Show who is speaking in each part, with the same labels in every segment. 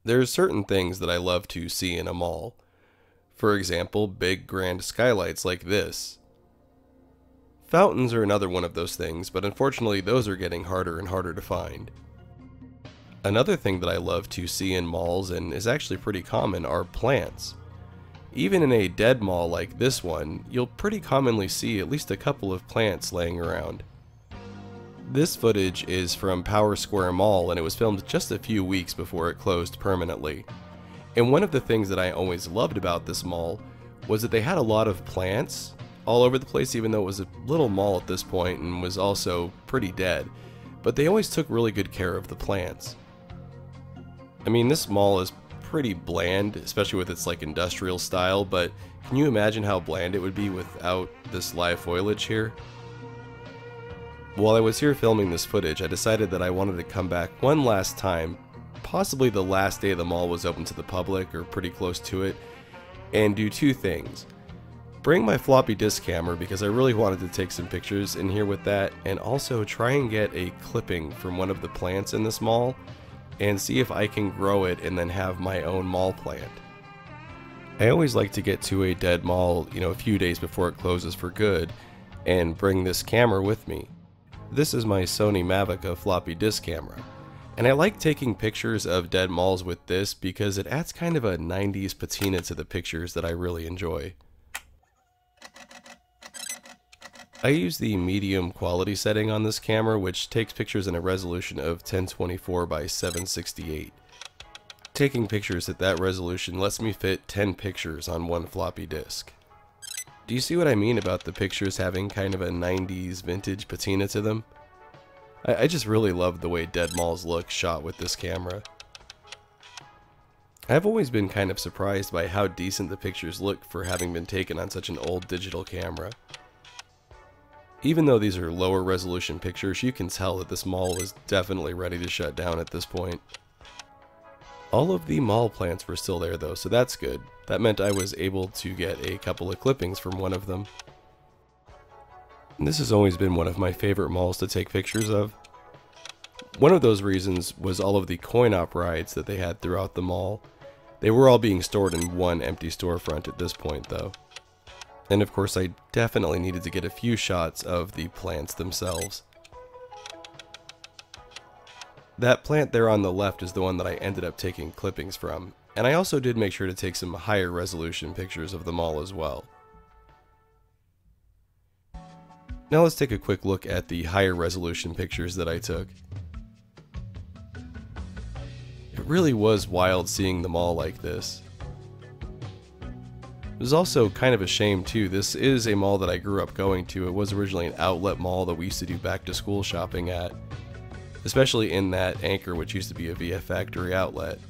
Speaker 1: There's certain things that I love to see in a mall. For example, big grand skylights like this. Fountains are another one of those things, but unfortunately those are getting harder and harder to find. Another thing that I love to see in malls, and is actually pretty common, are plants. Even in a dead mall like this one, you'll pretty commonly see at least a couple of plants laying around. This footage is from Power Square Mall, and it was filmed just a few weeks before it closed permanently. And one of the things that I always loved about this mall was that they had a lot of plants all over the place, even though it was a little mall at this point and was also pretty dead. But they always took really good care of the plants. I mean, this mall is pretty bland, especially with its like industrial style, but can you imagine how bland it would be without this live foliage here? While I was here filming this footage, I decided that I wanted to come back one last time, possibly the last day the mall was open to the public or pretty close to it, and do two things. Bring my floppy disk camera because I really wanted to take some pictures in here with that, and also try and get a clipping from one of the plants in this mall and see if I can grow it and then have my own mall plant. I always like to get to a dead mall, a few days before it closes for good, and bring this camera with me. This is my Sony Mavica floppy disk camera, and I like taking pictures of dead malls with this because it adds kind of a 90s patina to the pictures that I really enjoy. I use the medium quality setting on this camera, which takes pictures in a resolution of 1024 by 768. Taking pictures at that resolution lets me fit 10 pictures on one floppy disk. Do you see what I mean about the pictures having kind of a 90s vintage patina to them? I just really love the way dead malls look shot with this camera. I've always been kind of surprised by how decent the pictures look for having been taken on such an old digital camera. Even though these are lower resolution pictures, you can tell that this mall was definitely ready to shut down at this point. All of the mall plants were still there though, so that's good. That meant I was able to get a couple of clippings from one of them. This has always been one of my favorite malls to take pictures of. One of those reasons was all of the coin-op rides that they had throughout the mall. They were all being stored in one empty storefront at this point though. And of course I definitely needed to get a few shots of the plants themselves. That plant there on the left is the one that I ended up taking clippings from, and I also did make sure to take some higher resolution pictures of the mall as well. Now let's take a quick look at the higher resolution pictures that I took. It really was wild seeing the mall like this. It was also kind of a shame too. This is a mall that I grew up going to. It was originally an outlet mall that we used to do back to school shopping at, especially in that anchor which used to be a VF Factory outlet.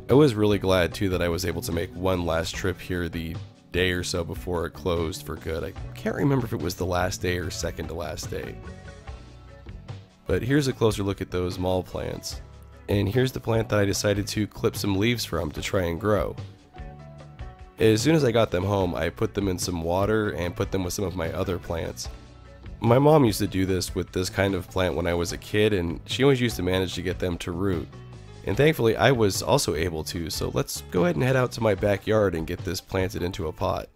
Speaker 1: I was really glad too that I was able to make one last trip here the day or so before it closed for good. I can't remember if it was the last day or second to last day. But here's a closer look at those mall plants. And here's the plant that I decided to clip some leaves from to try and grow. As soon as I got them home, I put them in some water and put them with some of my other plants. My mom used to do this with this kind of plant when I was a kid, and she always used to manage to get them to root. And thankfully I was also able to, so let's go ahead and head out to my backyard and get this planted into a pot.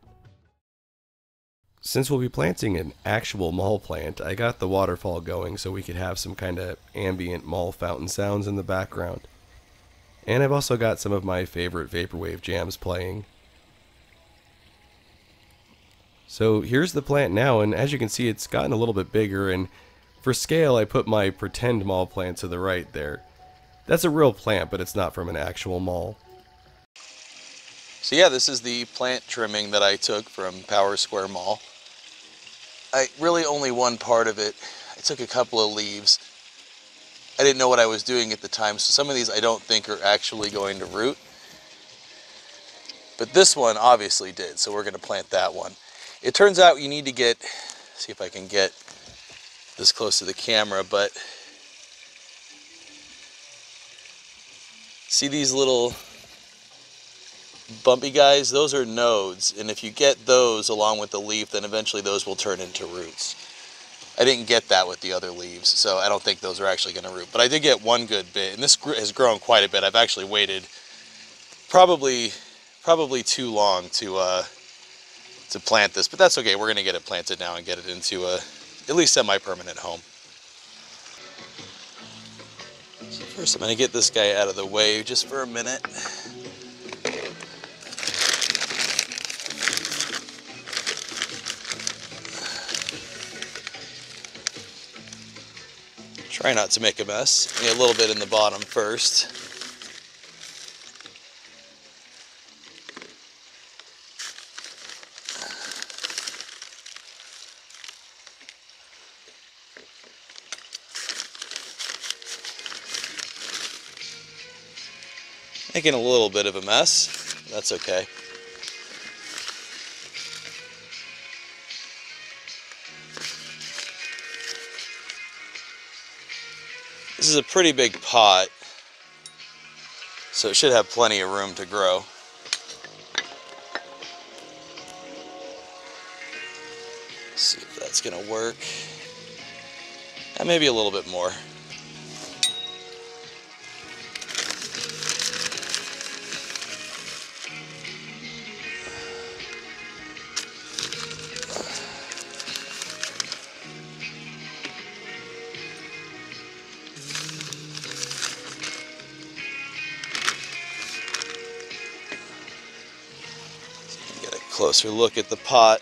Speaker 1: Since we'll be planting an actual mall plant, I got the waterfall going so we could have some kind of ambient mall fountain sounds in the background. And I've also got some of my favorite vaporwave jams playing. So here's the plant now, and as you can see it's gotten a little bit bigger, and for scale I put my pretend mall plant to the right there. That's a real plant, but it's not from an actual mall. So yeah, this is the plant trimming that I took from Power Square Mall. Really only one part of it. I took a couple of leaves. I didn't know what I was doing at the time, so some of these I don't think are actually going to root. But this one obviously did, so we're going to plant that one. It turns out you need to get, see if I can get this close to the camera, but see these little bumpy guys? Those are nodes, and if you get those along with the leaf, then eventually those will turn into roots.
Speaker 2: I didn't get that with the other leaves, so I don't think those are actually going to root. But I did get one good bit, and this has grown quite a bit. I've actually waited probably too long to plant this, but that's okay. We're going to get it planted now and get it into a at least semi-permanent home. So first, I'm going to get this guy out of the way just for a minute. Try not to make a mess. Get a little bit in the bottom first. Making a little bit of a mess. That's okay. This is a pretty big pot, so it should have plenty of room to grow. Let's see if that's going to work. And maybe a little bit more. Closer look at the pot.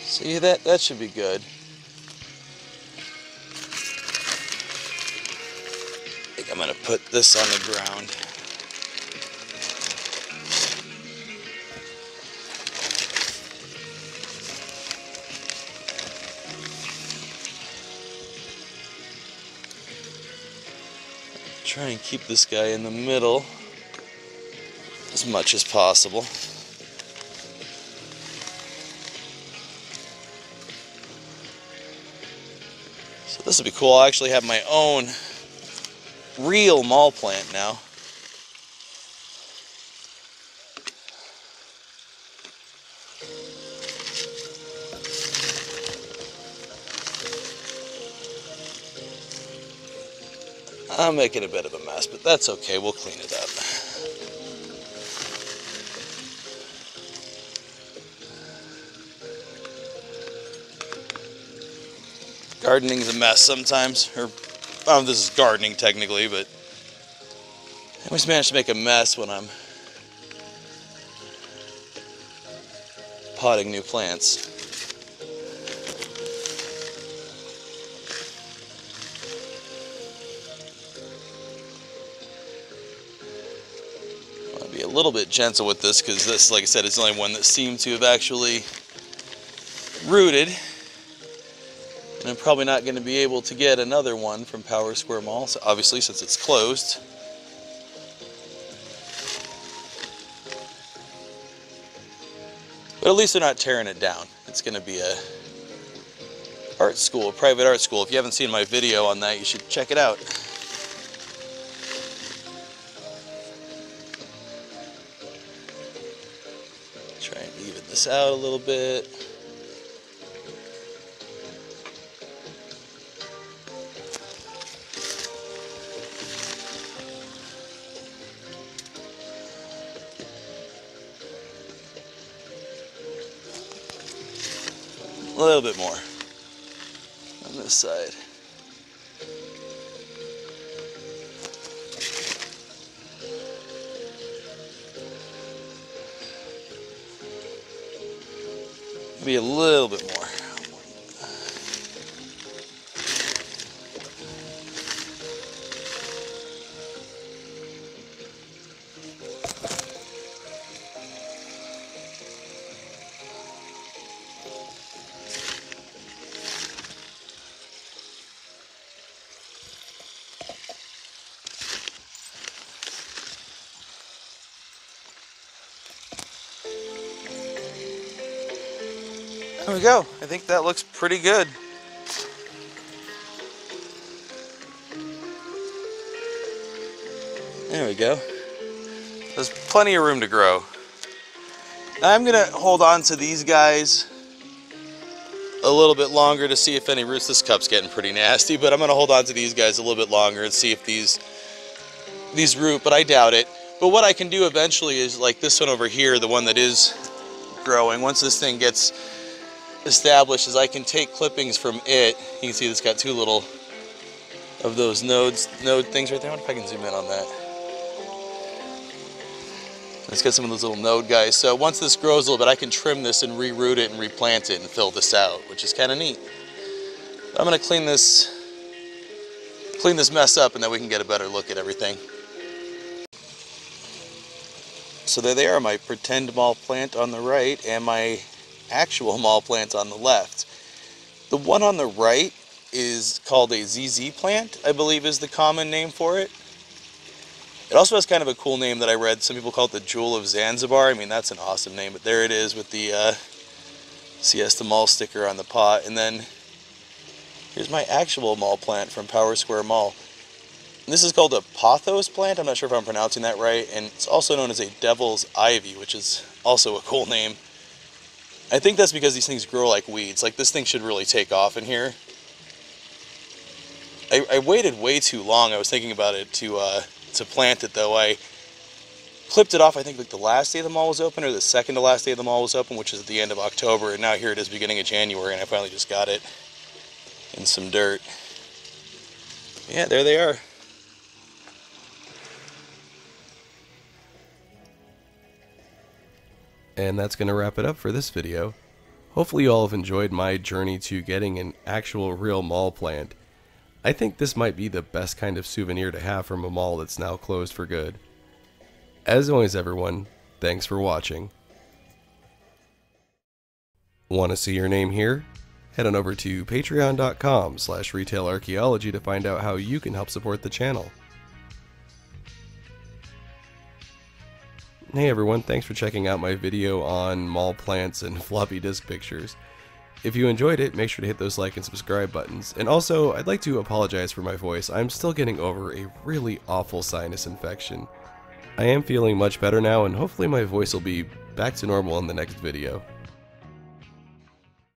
Speaker 2: See, that should be good. I think I'm going to put this on the ground. Try and keep this guy in the middle as much as possible. So this will be cool. I'll actually have my own real mall plant now. I'm making a bit of a mess, but that's okay. We'll clean it up. Gardening's a mess sometimes, or this is gardening technically, but I always manage to make a mess when I'm potting new plants. I want to be a little bit gentle with this because this, like I said, is the only one that seemed to have actually rooted. And I'm probably not going to be able to get another one from Power Square Mall, so obviously, since it's closed. But at least they're not tearing it down. It's going to be a art school, a private art school. If you haven't seen my video on that, you should check it out. Try and even this out a little bit. A little bit more on this side. Maybe a little bit more. There we go. I think that looks pretty good. There we go. There's plenty of room to grow. Now I'm gonna hold on to these guys a little bit longer to see if any roots. This cup's getting pretty nasty, but I'm gonna hold on to these guys a little bit longer and see if these root, but I doubt it. But what I can do eventually is like this one over here, the one that is growing, once this thing gets established, is I can take clippings from it. You can see it's got two little of those node things right there. I wonder if I can zoom in on that. It's got some of those little node guys. So once this grows a little bit, I can trim this and reroot it and replant it and fill this out, which is kind of neat. I'm gonna clean this mess up, and then we can get a better look at everything. So there they are, my pretend mall plant on the right and my actual mall plant on the left. The one on the right is called a ZZ plant, I believe is the common name for it. It also has kind of a cool name that I read. Some people call it the Jewel of Zanzibar. I mean, that's an awesome name, but there it is with the Siesta Mall sticker on the pot. And then here's my actual mall plant from Power Square Mall. And this is called a pothos plant. I'm not sure if I'm pronouncing that right. And it's also known as a devil's ivy, which is also a cool name. I think that's because these things grow like weeds. Like, this thing should really take off in here. I waited way too long. I was thinking about it to plant it, though. I clipped it off, I think, like the last day the mall was open, or the second to last day the mall was open, which is at the end of October. And now here it is, beginning of January, and I finally just got it in some dirt. Yeah, there they are.
Speaker 1: And that's going to wrap it up for this video. Hopefully you all have enjoyed my journey to getting an actual real mall plant. I think this might be the best kind of souvenir to have from a mall that's now closed for good. As always, everyone, thanks for watching. Want to see your name here? Head on over to patreon.com/retailarchaeology to find out how you can help support the channel. Hey everyone, thanks for checking out my video on mall plants and floppy disk pictures. If you enjoyed it, make sure to hit those like and subscribe buttons. And also, I'd like to apologize for my voice. I'm still getting over a really awful sinus infection. I am feeling much better now, and hopefully my voice will be back to normal in the next video.